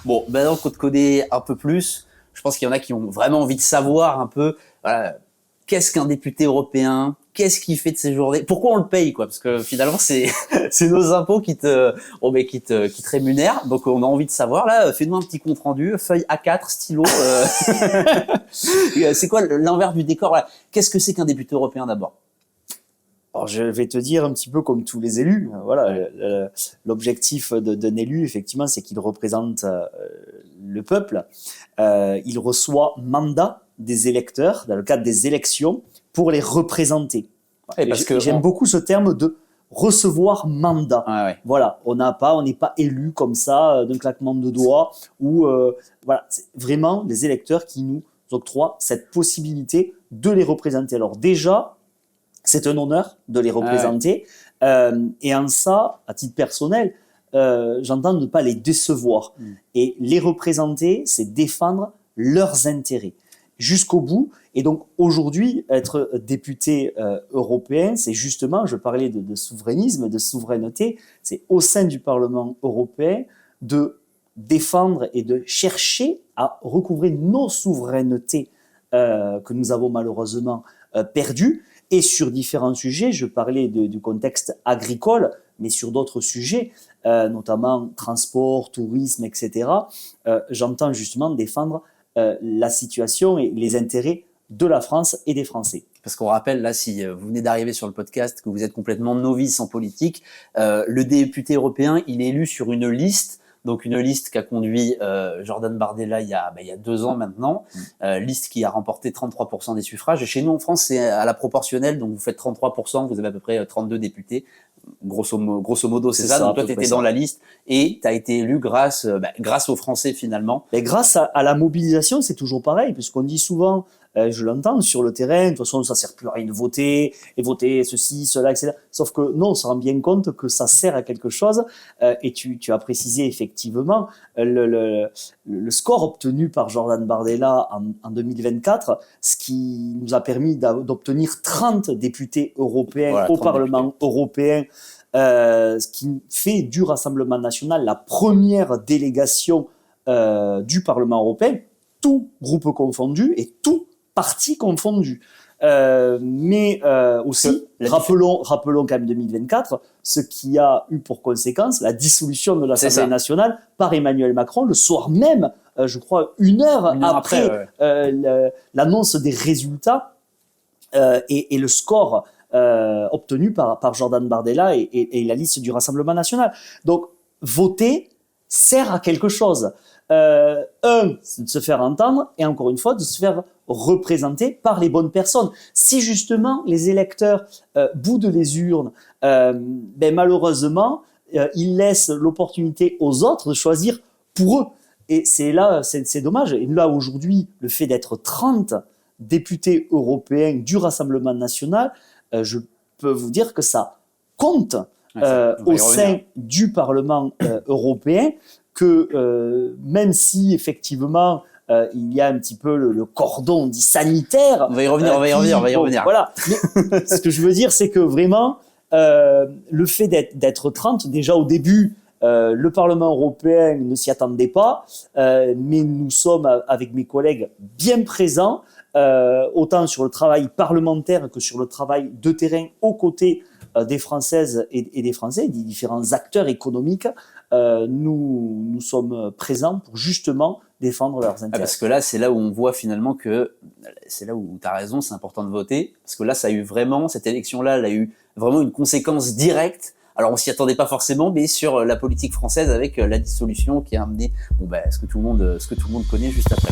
Bon, maintenant qu'on te connaît un peu plus, je pense qu'il y en a qui ont vraiment envie de savoir un peu, voilà, qu'est-ce qu'un député européen? Qu'est-ce qu'il fait de ses journées? Pourquoi on le paye, quoi? Parce que finalement, c'est nos impôts qui te rémunèrent. Donc, on a envie de savoir. Là, fais-nous un petit compte rendu, feuille A4, stylo. C'est quoi l'envers du décor? Voilà. Qu'est-ce que c'est qu'un député européen d'abord? Alors, je vais te dire un petit peu comme tous les élus. Voilà, l'objectif d'un élu, effectivement, c'est qu'il représente le peuple. Il reçoit mandat des électeurs dans le cadre des élections pour les représenter. Et parce que j'aime beaucoup ce terme de recevoir mandat. Ouais. Voilà, on n'est pas élu comme ça d'un claquement de doigts ou voilà, c'est vraiment les électeurs qui nous octroient cette possibilité de les représenter. Alors déjà, c'est un honneur de les représenter et en ça, à titre personnel, j'entends ne pas les décevoir. Et les représenter, c'est défendre leurs intérêts jusqu'au bout. Et donc aujourd'hui, être député européen, c'est justement, je parlais de souverainisme, de souveraineté, c'est au sein du Parlement européen de défendre et de chercher à recouvrer nos souverainetés que nous avons malheureusement perdues. Et sur différents sujets, je parlais du contexte agricole, mais sur d'autres sujets, notamment transport, tourisme, etc., j'entends justement défendre la situation et les intérêts de la France et des Français. Parce qu'on rappelle, là, si vous venez d'arriver sur le podcast, que vous êtes complètement novice en politique, le député européen, il est élu sur une liste. Donc une liste qu'a conduit Jordan Bardella il y a 2 ans maintenant, liste qui a remporté 33% des suffrages. Et chez nous en France, c'est à la proportionnelle, donc vous faites 33%, vous avez à peu près 32 députés. Grosso modo, c'est ça. Donc toi, tu étais dans la liste et tu as été élu grâce aux Français finalement. Mais grâce à la mobilisation, c'est toujours pareil, puisqu'on dit souvent, je l'entends sur le terrain, de toute façon, ça sert plus à rien de voter, et voter ceci, cela, etc. Sauf que non, on se rend bien compte que ça sert à quelque chose, et tu as précisé effectivement le score obtenu par Jordan Bardella en 2024, ce qui nous a permis d'obtenir 30 députés européens au Parlement européen, ce qui fait du Rassemblement national la première délégation du Parlement européen, tout groupe confondu et tout parti confondu. Mais aussi, rappelons quand même 2024, ce qui a eu pour conséquence la dissolution de l'Assemblée nationale par Emmanuel Macron le soir même, je crois une heure après l'annonce des résultats et le score obtenu par Jordan Bardella et la liste du Rassemblement national. Donc, voter sert à quelque chose. C'est de se faire entendre et encore une fois, de se faire représenter par les bonnes personnes. Si justement les électeurs boudent les urnes, malheureusement, ils laissent l'opportunité aux autres de choisir pour eux. Et c'est dommage. Et là, aujourd'hui, le fait d'être 30 députés européens du Rassemblement national, je peux vous dire que ça compte au sein du Parlement européen, que même si effectivement il y a un petit peu le cordon dit sanitaire. On va y revenir. Voilà. Mais ce que je veux dire, c'est que vraiment, le fait d'être 30, déjà au début, le Parlement européen ne s'y attendait pas, mais nous sommes, avec mes collègues, bien présents, autant sur le travail parlementaire que sur le travail de terrain aux côtés des Françaises et des Français, des différents acteurs économiques. Nous sommes présents pour justement défendre leurs intérêts. Parce que là, c'est là où on voit finalement que, c'est là où tu as raison, c'est important de voter, parce que là, ça a eu vraiment, cette élection-là, elle a eu vraiment une conséquence directe. Alors, on s'y attendait pas forcément, mais sur la politique française avec la dissolution qui a amené, ce que tout le monde connaît juste après.